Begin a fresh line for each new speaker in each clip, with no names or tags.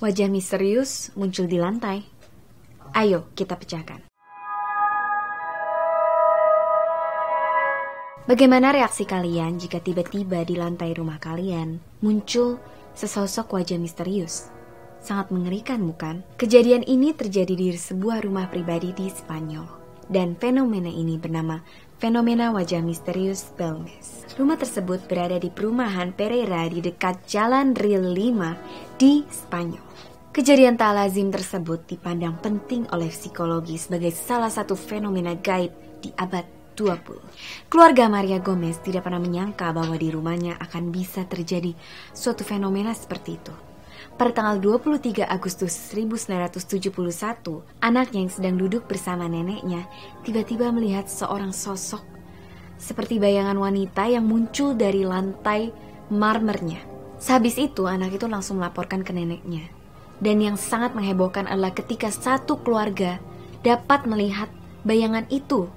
Wajah misterius muncul di lantai. Ayo kita pecahkan. Bagaimana reaksi kalian jika tiba-tiba di lantai rumah kalian muncul sesosok wajah misterius? Sangat mengerikan, bukan? Kejadian ini terjadi di sebuah rumah pribadi di Spanyol. Dan fenomena ini bernama fenomena wajah misterius Belmes. Rumah tersebut berada di perumahan Pereira di dekat Jalan Ril 5 di Spanyol. Kejadian tak lazim tersebut dipandang penting oleh psikologi sebagai salah satu fenomena gaib di abad 20. Keluarga Maria Gomez tidak pernah menyangka bahwa di rumahnya akan bisa terjadi suatu fenomena seperti itu. Pada tanggal 23 Agustus 1971, anaknya yang sedang duduk bersama neneknya tiba-tiba melihat seorang sosok seperti bayangan wanita yang muncul dari lantai marmernya. Sehabis itu, anak itu langsung melaporkan ke neneknya. Dan yang sangat menghebohkan adalah ketika satu keluarga dapat melihat bayangan itu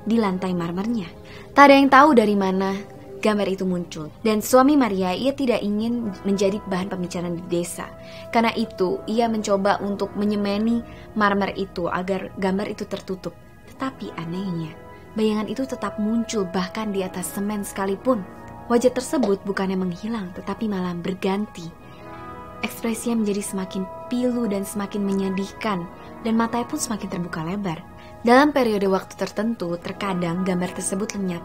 di lantai marmernya. Tak ada yang tahu dari mana gambar itu muncul. Dan suami Maria, ia tidak ingin menjadi bahan pembicaraan di desa. Karena itu, ia mencoba untuk menyemeni marmer itu agar gambar itu tertutup. Tetapi anehnya, bayangan itu tetap muncul bahkan di atas semen sekalipun. Wajah tersebut bukannya menghilang, tetapi malah berganti. Ekspresinya menjadi semakin pilu dan semakin menyedihkan, dan matanya pun semakin terbuka lebar. Dalam periode waktu tertentu, terkadang gambar tersebut lenyap.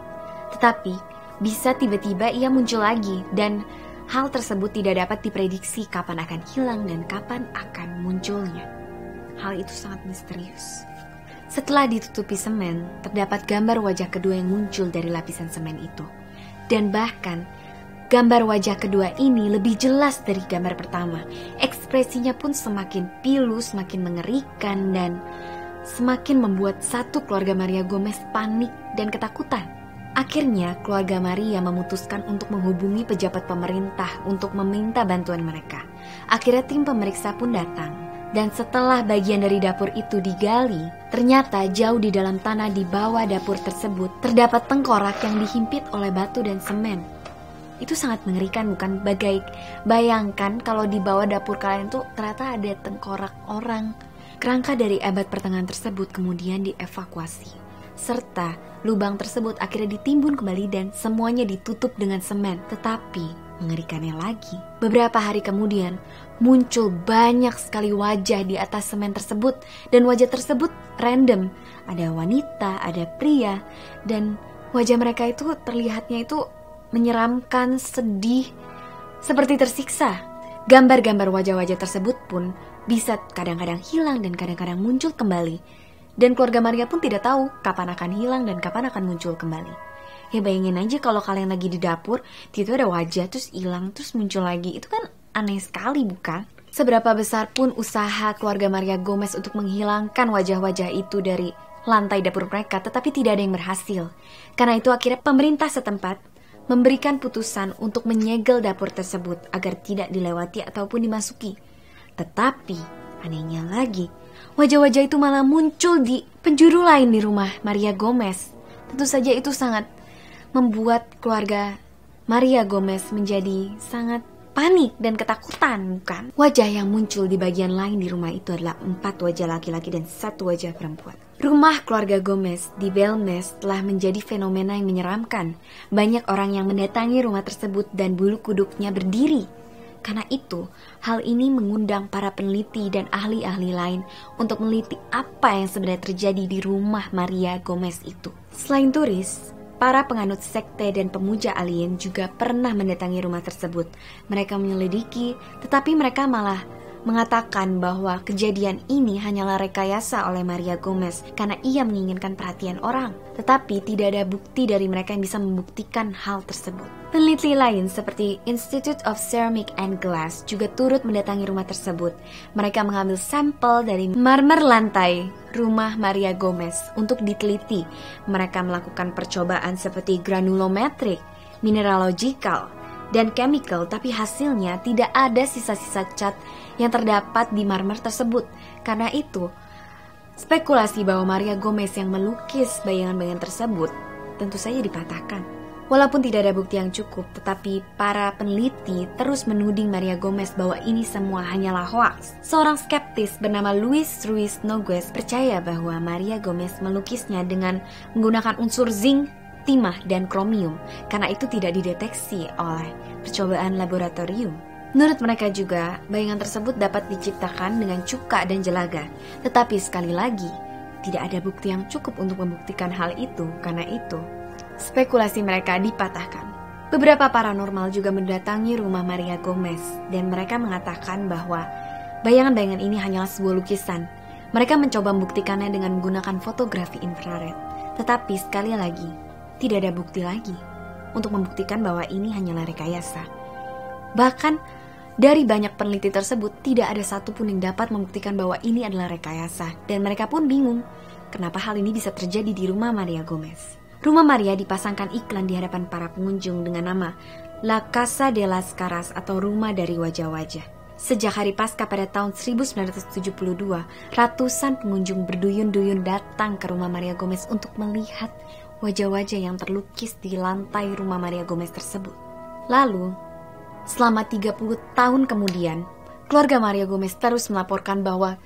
Tetapi, bisa tiba-tiba ia muncul lagi, dan hal tersebut tidak dapat diprediksi kapan akan hilang dan kapan akan munculnya. Hal itu sangat misterius. Setelah ditutupi semen, terdapat gambar wajah kedua yang muncul dari lapisan semen itu. Dan bahkan, gambar wajah kedua ini lebih jelas dari gambar pertama. Ekspresinya pun semakin pilu, semakin mengerikan, dan semakin membuat satu keluarga Maria Gomez panik dan ketakutan. Akhirnya, keluarga Maria memutuskan untuk menghubungi pejabat pemerintah untuk meminta bantuan mereka. Akhirnya tim pemeriksa pun datang. Dan setelah bagian dari dapur itu digali, ternyata jauh di dalam tanah di bawah dapur tersebut terdapat tengkorak yang dihimpit oleh batu dan semen. Itu sangat mengerikan, bukan? Bayangkan kalau di bawah dapur kalian tuh ternyata ada tengkorak orang. Kerangka dari abad pertengahan tersebut kemudian dievakuasi, serta lubang tersebut akhirnya ditimbun kembali dan semuanya ditutup dengan semen. Tetapi mengerikannya lagi, beberapa hari kemudian muncul banyak sekali wajah di atas semen tersebut, dan wajah tersebut random. Ada wanita, ada pria, dan wajah mereka itu terlihatnya itu menyeramkan, sedih, seperti tersiksa. Gambar-gambar wajah-wajah tersebut pun bisa kadang-kadang hilang dan kadang-kadang muncul kembali. Dan keluarga Maria pun tidak tahu kapan akan hilang dan kapan akan muncul kembali. Ya bayangin aja kalau kalian lagi di dapur, tiba-tiba ada wajah terus hilang terus muncul lagi. Itu kan aneh sekali, bukan? Seberapa besar pun usaha keluarga Maria Gomez untuk menghilangkan wajah-wajah itu dari lantai dapur mereka, tetapi tidak ada yang berhasil. Karena itu akhirnya pemerintah setempat memberikan putusan untuk menyegel dapur tersebut agar tidak dilewati ataupun dimasuki. Tetapi anehnya lagi, wajah-wajah itu malah muncul di penjuru lain di rumah Maria Gomez. Tentu saja itu sangat membuat keluarga Maria Gomez menjadi sangat panik dan ketakutan, bukan? Wajah yang muncul di bagian lain di rumah itu adalah 4 wajah laki-laki dan 1 wajah perempuan. Rumah keluarga Gomez di Belmes telah menjadi fenomena yang menyeramkan. Banyak orang yang mendatangi rumah tersebut dan bulu kuduknya berdiri. Karena itu, hal ini mengundang para peneliti dan ahli-ahli lain untuk meneliti apa yang sebenarnya terjadi di rumah Maria Gomez itu. Selain turis, para penganut sekte dan pemuja alien juga pernah mendatangi rumah tersebut. Mereka menyelidiki, tetapi mereka malah mengatakan bahwa kejadian ini hanyalah rekayasa oleh Maria Gomez karena ia menginginkan perhatian orang. Tetapi tidak ada bukti dari mereka yang bisa membuktikan hal tersebut. Peneliti lain seperti Institute of Ceramic and Glass juga turut mendatangi rumah tersebut. Mereka mengambil sampel dari marmer lantai rumah Maria Gomez untuk diteliti. Mereka melakukan percobaan seperti granulometrik, mineralogical, dan chemical, tapi hasilnya tidak ada sisa-sisa cat yang terdapat di marmer tersebut. Karena itu, spekulasi bahwa Maria Gomez yang melukis bayangan-bayangan tersebut tentu saja dipatahkan. Walaupun tidak ada bukti yang cukup, tetapi para peneliti terus menuding Maria Gomez bahwa ini semua hanyalah hoaks. Seorang skeptis bernama Luis Ruiz Nogues percaya bahwa Maria Gomez melukisnya dengan menggunakan unsur zinc, timah, dan kromium, karena itu tidak dideteksi oleh percobaan laboratorium. Menurut mereka juga, bayangan tersebut dapat diciptakan dengan cuka dan jelaga. Tetapi sekali lagi, tidak ada bukti yang cukup untuk membuktikan hal itu, karena itu spekulasi mereka dipatahkan. Beberapa paranormal juga mendatangi rumah Maria Gomez dan mereka mengatakan bahwa bayangan-bayangan ini hanyalah sebuah lukisan. Mereka mencoba membuktikannya dengan menggunakan fotografi infrared. Tetapi sekali lagi, tidak ada bukti lagi untuk membuktikan bahwa ini hanyalah rekayasa. Bahkan dari banyak peneliti tersebut, tidak ada satupun yang dapat membuktikan bahwa ini adalah rekayasa. Dan mereka pun bingung, kenapa hal ini bisa terjadi di rumah Maria Gomez. Rumah Maria dipasangkan iklan di hadapan para pengunjung dengan nama La Casa de las Caras atau Rumah dari Wajah-Wajah. Sejak hari Paskah pada tahun 1972, ratusan pengunjung berduyun-duyun datang ke rumah Maria Gomez untuk melihat wajah-wajah yang terlukis di lantai rumah Maria Gomez tersebut. Lalu, selama 30 tahun kemudian, keluarga Maria Gomez terus melaporkan bahwa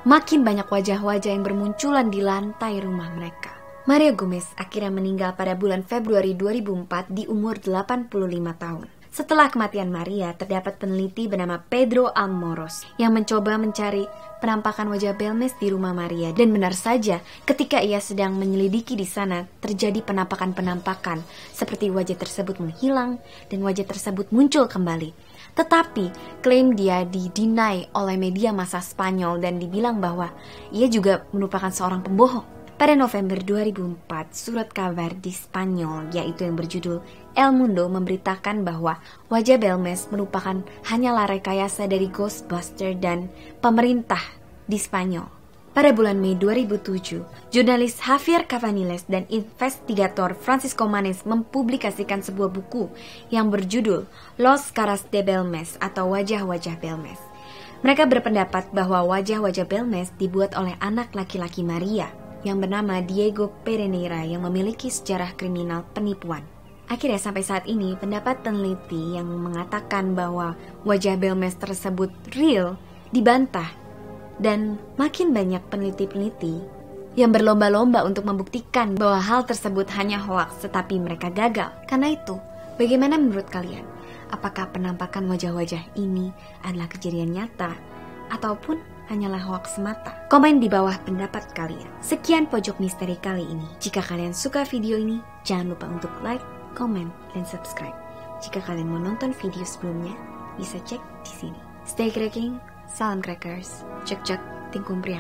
makin banyak wajah-wajah yang bermunculan di lantai rumah mereka. Maria Gomez akhirnya meninggal pada bulan Februari 2004 di umur 85 tahun. Setelah kematian Maria, terdapat peneliti bernama Pedro Almoros yang mencoba mencari penampakan wajah Belmes di rumah Maria. Dan benar saja, ketika ia sedang menyelidiki di sana, terjadi penampakan-penampakan seperti wajah tersebut menghilang dan wajah tersebut muncul kembali. Tetapi klaim dia didinai oleh media massa Spanyol dan dibilang bahwa ia juga merupakan seorang pembohong. Pada November 2004, surat kabar di Spanyol, yaitu yang berjudul El Mundo, memberitakan bahwa wajah Belmes merupakan hanyalah rekayasa dari Ghostbuster dan pemerintah di Spanyol. Pada bulan Mei 2007, jurnalis Javier Cavaniles dan investigator Francisco Manes mempublikasikan sebuah buku yang berjudul Los Caras de Belmes atau Wajah-Wajah Belmes. Mereka berpendapat bahwa wajah-wajah Belmes dibuat oleh anak laki-laki Maria yang bernama Diego Pereneira yang memiliki sejarah kriminal penipuan. Akhirnya sampai saat ini pendapat peneliti yang mengatakan bahwa wajah Belmes tersebut real dibantah dan makin banyak peneliti-peneliti yang berlomba-lomba untuk membuktikan bahwa hal tersebut hanya hoaks tetapi mereka gagal. Karena itu, bagaimana menurut kalian? Apakah penampakan wajah-wajah ini adalah kejadian nyata ataupun hanyalah hoaks semata? Komen di bawah pendapat kalian. Sekian pojok misteri kali ini. Jika kalian suka video ini, jangan lupa untuk like, komen, dan subscribe. Jika kalian mau nonton video sebelumnya, bisa cek di sini. Stay cracking, salam crackers, cek-cek, tingkum priang.